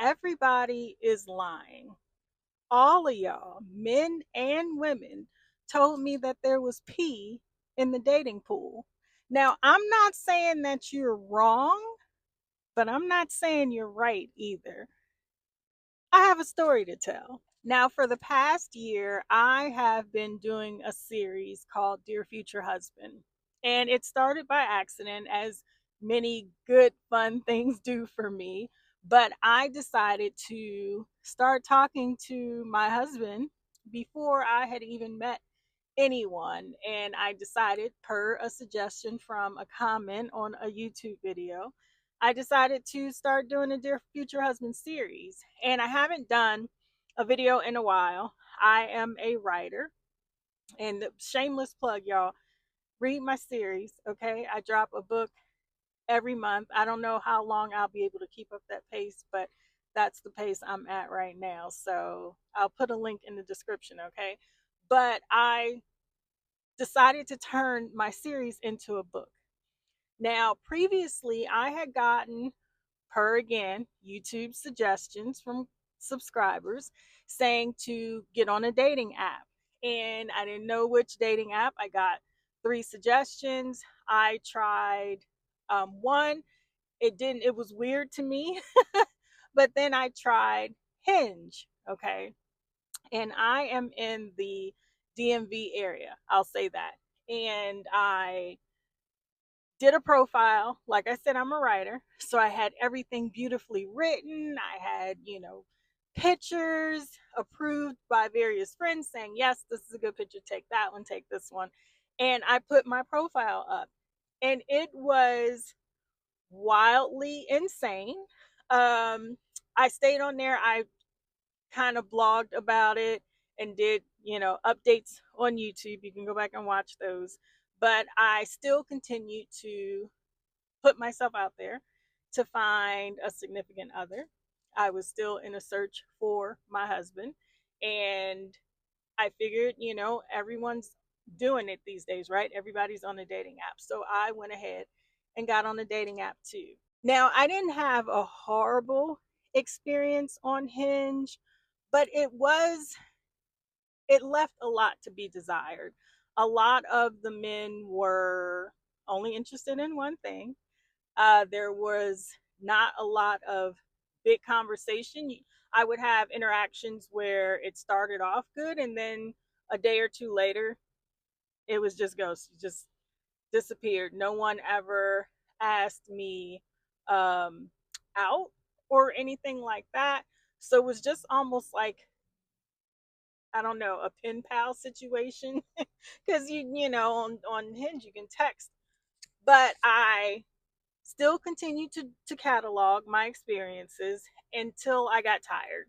everybody is lying. All of y'all, men and women, told me that there was pee in the dating pool. Now, I'm not saying that you're wrong, but I'm not saying you're right either. I have a story to tell. Now, for the past year, I have been doing a series called Dear Future Husband. And it started by accident, as many good, fun things do for me. But I decided to start talking to my husband before I had even met anyone. And I decided, per a suggestion from a comment on a YouTube video, I decided to start doing a Dear Future Husband series. And I haven't done a video in a while. I am a writer. And shameless plug, y'all, read my series, okay? I drop a book every month. I don't know how long I'll be able to keep up that pace, but that's the pace I'm at right now. So I'll put a link in the description, okay? But I decided to turn my series into a book. Now, previously, I had gotten, per again, YouTube suggestions from subscribers saying to get on a dating app. And I didn't know which dating app. I got three suggestions. I tried one. It was weird to me. But then I tried Hinge. Okay. And I am in the DMV area. I'll say that. And I did a profile. Like I said, I'm a writer. So I had everything beautifully written. I had, pictures approved by various friends saying, yes, this is a good picture. Take that one, take this one. And I put my profile up. And it was wildly insane. I stayed on there. I kind of blogged about it and did, updates on YouTube. You can go back and watch those. But I still continue to put myself out there to find a significant other. I was still in a search for my husband. And I figured, everyone's doing it these days, right? Everybody's on a dating app. So I went ahead and got on a dating app too. Now, I didn't have a horrible experience on Hinge, but it left a lot to be desired. A lot of the men were only interested in one thing. There was not a lot of big conversation. I would have interactions where it started off good, and then a day or two later, it was just ghost, just disappeared. No one ever asked me out or anything like that. So it was just almost like, I don't know, a pen pal situation. Because on Hinge you can text. But I still continued to catalog my experiences until I got tired.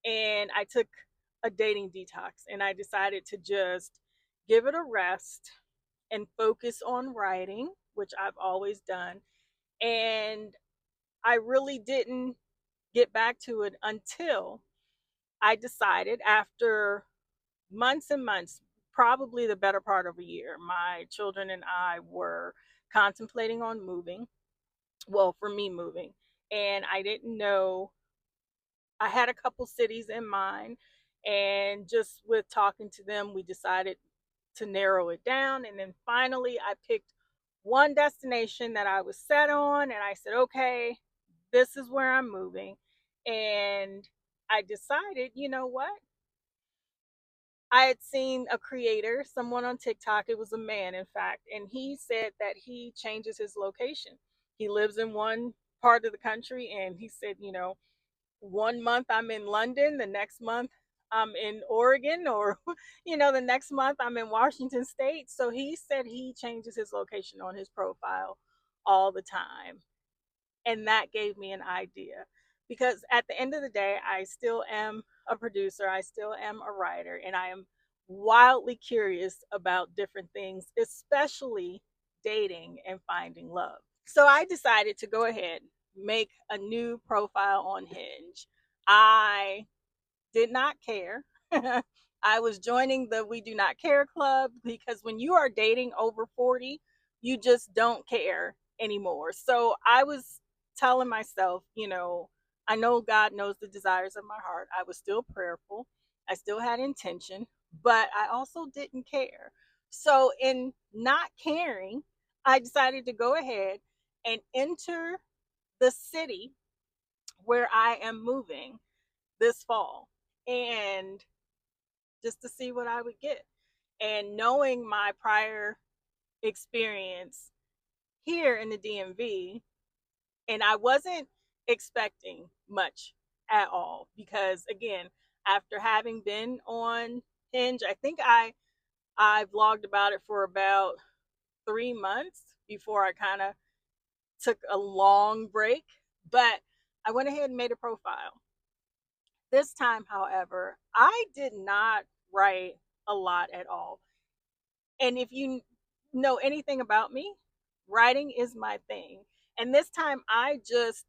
And I took a dating detox, and I decided to just give it a rest and focus on writing, which I've always done. And I really didn't get back to it until I decided, after months and months, probably the better part of a year, my children and I were contemplating on moving. Well, for me, moving. And I didn't know, I had a couple cities in mind. And just with talking to them, we decided to narrow it down. And then finally, I picked one destination that I was set on. And I said, okay, this is where I'm moving. And I decided, you know what? I had seen a creator, someone on TikTok, it was a man, in fact, and he said that he changes his location. He lives in one part of the country, and he said, one month I'm in London, the next month I'm in Oregon, or, the next month I'm in Washington State. So he said he changes his location on his profile all the time. And that gave me an idea, because at the end of the day, I still am a producer, I still am a writer, and I am wildly curious about different things, especially dating and finding love. So I decided to go ahead, make a new profile on Hinge. I did not care. I was joining the We Do Not Care Club, because when you are dating over 40, you just don't care anymore. So I was telling myself, I know God knows the desires of my heart. I was still prayerful. I still had intention, but I also didn't care. So, in not caring, I decided to go ahead and enter the city where I am moving this fall, and just to see what I would get. And knowing my prior experience here in the DMV, and I wasn't expecting much at all because, again, after having been on Hinge, I think I vlogged about it for about 3 months before I kind of took a long break, but I went ahead and made a profile. This time, however, I did not write a lot at all. And if you know anything about me, writing is my thing. And this time I just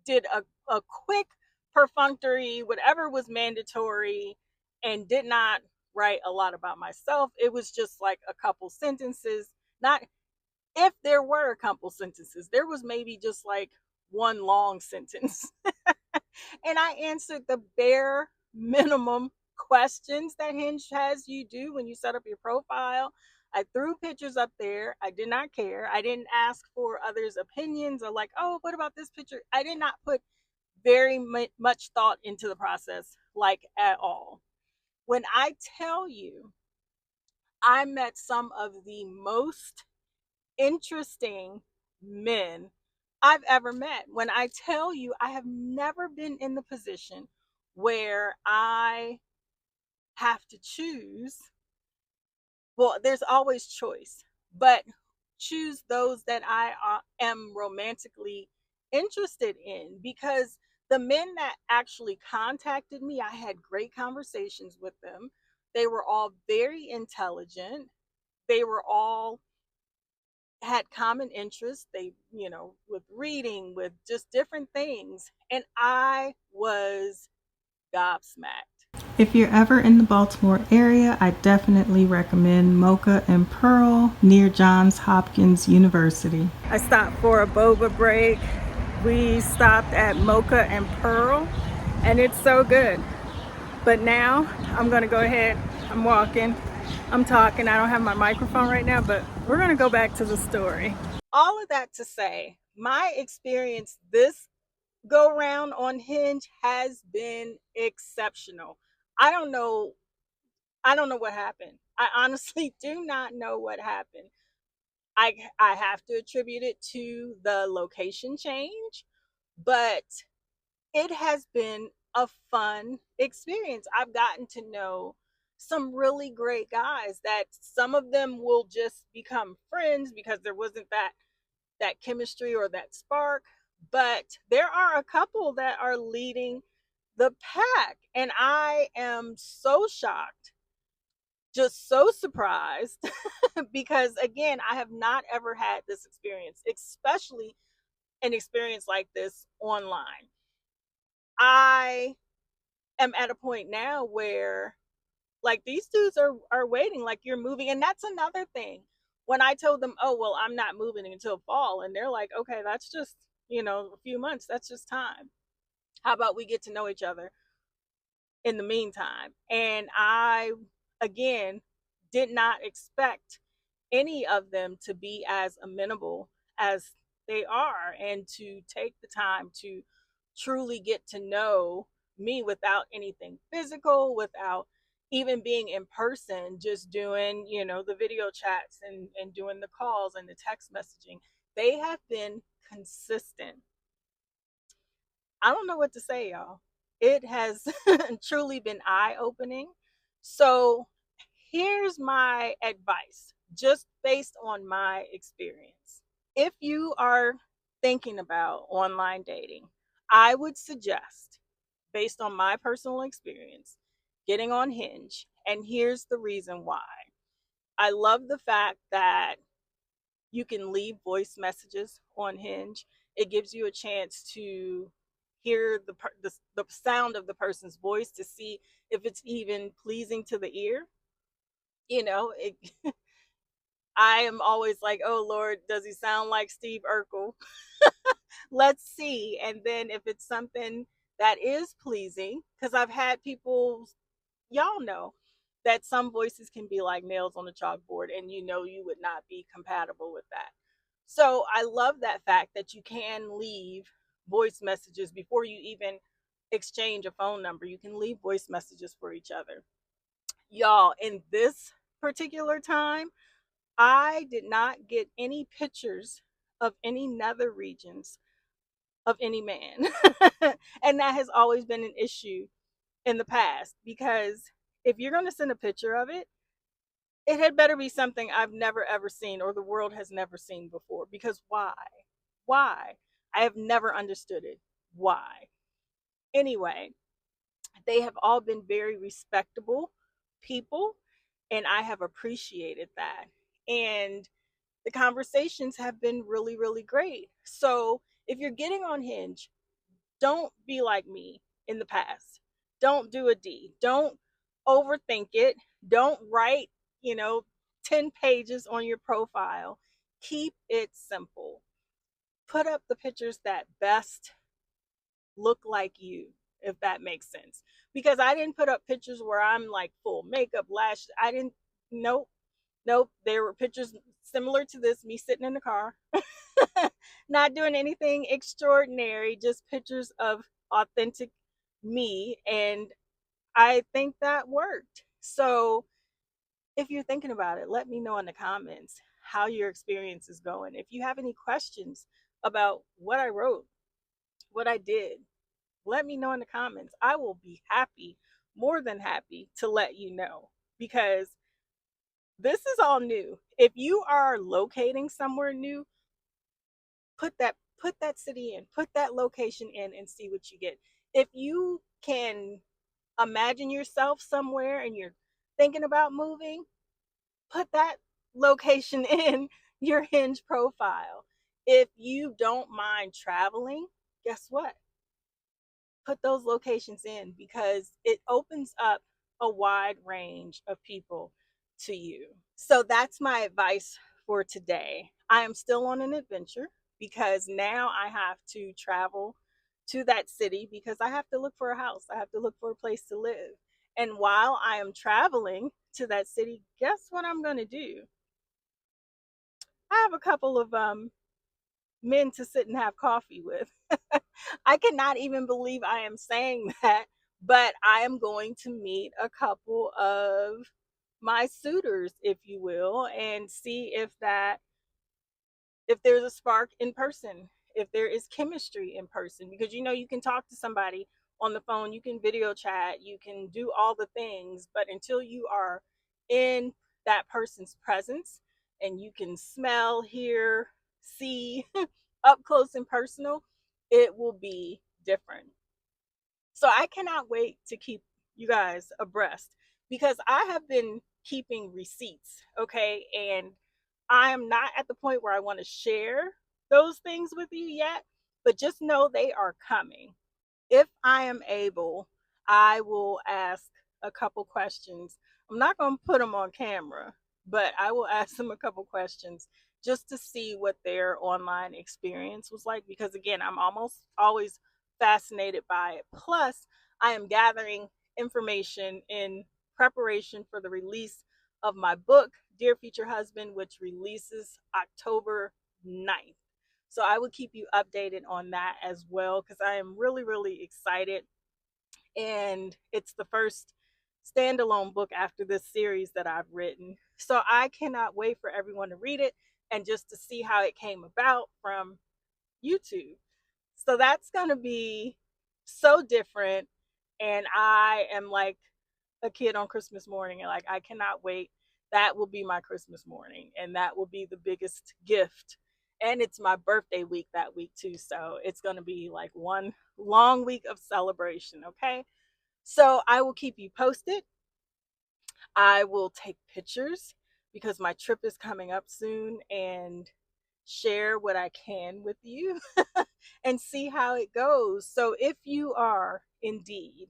did a quick perfunctory, whatever was mandatory, and did not write a lot about myself. It was just like a couple sentences. Not if there were a couple sentences, there was maybe just like one long sentence. And I answered the bare minimum questions that Hinge has you do when you set up your profile. I threw pictures up there. I did not care. I didn't ask for others' opinions or like, oh, what about this picture? I did not put very much thought into the process, like at all. When I tell you, I met some of the most interesting men I've ever met. When I tell you, I have never been in the position where I have to choose. Well, there's always choice, but choose those that I am romantically interested in, because the men that actually contacted me, I had great conversations with them. They were all very intelligent. They were all had common interests. They, with reading, with just different things. And I was gobsmacked. If you're ever in the Baltimore area, I definitely recommend Mocha and Pearl near Johns Hopkins University. I stopped for a boba break. We stopped at Mocha and Pearl, and it's so good. But now I'm going to go ahead. I'm walking. I'm talking. I don't have my microphone right now, but we're going to go back to the story. All of that to say, my experience this go round on Hinge has been exceptional. I don't know. I don't know what happened. I honestly do not know what happened. I have to attribute it to the location change, but it has been a fun experience. I've gotten to know some really great guys that some of them will just become friends because there wasn't that chemistry or that spark, but there are a couple that are leading the pack, and I am so shocked, just so surprised because, again, I have not ever had this experience, especially an experience like this online. I am at a point now where, like, these dudes are waiting, like, you're moving. And that's another thing. When I told them, oh, well, I'm not moving until fall, and they're like, okay, that's just, a few months, that's just time. How about we get to know each other in the meantime? And I, again, did not expect any of them to be as amenable as they are, and to take the time to truly get to know me without anything physical, without even being in person, just doing, the video chats and doing the calls and the text messaging. They have been consistent. I don't know what to say, y'all. It has truly been eye opening. So here's my advice, just based on my experience. If you are thinking about online dating, I would suggest, based on my personal experience, getting on Hinge. And here's the reason why. I love the fact that you can leave voice messages on Hinge. It gives you a chance to hear the sound of the person's voice, to see if it's even pleasing to the ear. It, I am always like, oh Lord, does he sound like Steve Urkel? Let's see. And then if it's something that is pleasing, because I've had people, y'all know that some voices can be like nails on a chalkboard, and you know you would not be compatible with that. So I love that fact that you can leave voice messages before you even exchange a phone number. You can leave voice messages for each other. Y'all, in this particular time, I did not get any pictures of any nether regions of any man. And that has always been an issue in the past, because if you're going to send a picture of it, it had better be something I've never ever seen or the world has never seen before. Because why? Why? I have never understood it. Why? Anyway, they have all been very respectable people, and I have appreciated that. And the conversations have been really, really great. So if you're getting on Hinge, don't be like me in the past. Don't do a D. Don't overthink it. Don't write, you know, 10 pages on your profile. Keep it simple. Put up the pictures that best look like you, if that makes sense. Because I didn't put up pictures where I'm like full makeup, lash. I didn't, nope, nope. There were pictures similar to this, me sitting in the car, not doing anything extraordinary, just pictures of authentic me. And I think that worked. So if you're thinking about it, let me know in the comments how your experience is going. If you have any questions about what I wrote, what I did, let me know in the comments. I will be happy, more than happy, to let you know, because this is all new. If you are locating somewhere new, put that city in, put that location in, and see what you get. If you can imagine yourself somewhere and you're thinking about moving, put that location in your Hinge profile. If you don't mind traveling, guess what? Put those locations in, because it opens up a wide range of people to you. So that's my advice for today. I am still on an adventure, because now I have to travel to that city, because I have to look for a house. I have to look for a place to live. And while I am traveling to that city, guess what I'm going to do? I have a couple of men to sit and have coffee with. I cannot even believe I am saying that, but I am going to meet a couple of my suitors, if you will, and see if there's a spark in person, if there is chemistry in person, because you know you can talk to somebody on the phone, you can video chat, you can do all the things, but until you are in that person's presence and you can smell, hear, see up close and personal, it will be different. So I cannot wait to keep you guys abreast, because I have been keeping receipts, okay? And I am not at the point where I want to share those things with you yet, but just know they are coming. If I am able, I will ask a couple questions. I'm not going to put them on camera, but I will ask them a couple questions just to see what their online experience was like. Because again, I'm almost always fascinated by it. Plus, I am gathering information in preparation for the release of my book, Dear Future Husband, which releases October 9th. So I will keep you updated on that as well, because I am really, really excited. And it's the first standalone book after this series that I've written. So I cannot wait for everyone to read it and just to see how it came about from YouTube. So that's going to be so different. And I am like a kid on Christmas morning, and like I cannot wait. That will be my Christmas morning, and that will be the biggest gift. And it's my birthday week that week too, so it's going to be like one long week of celebration, okay? So I will keep you posted. I will take pictures, because my trip is coming up soon, and share what I can with you and see how it goes. So if you are indeed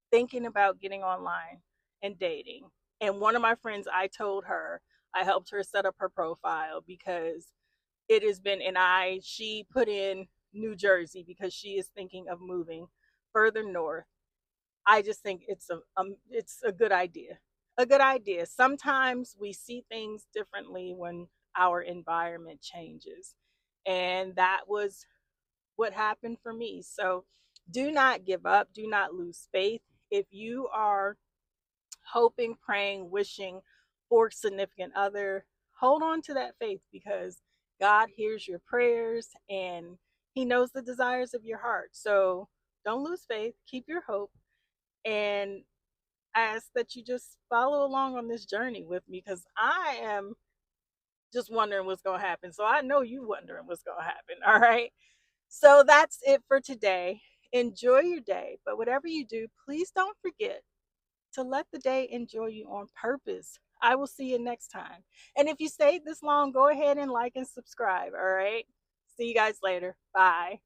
thinking about getting online and dating, and one of my friends, I told her, I helped her set up her profile, because it has been, and she put in New Jersey because she is thinking of moving further north. I just think it's a good idea. A good idea. Sometimes we see things differently when our environment changes. And that was what happened for me. So do not give up, do not lose faith. If you are hoping, praying, wishing for a significant other, hold on to that faith because God hears your prayers and He knows the desires of your heart. So don't lose faith, keep your hope, and ask that you just follow along on this journey with me because I am just wondering what's going to happen. So I know you wondering what's going to happen. All right. So that's it for today. Enjoy your day, but whatever you do, please don't forget to let the day enjoy you on purpose. I will see you next time. And if you stayed this long, go ahead and like and subscribe. All right. See you guys later. Bye.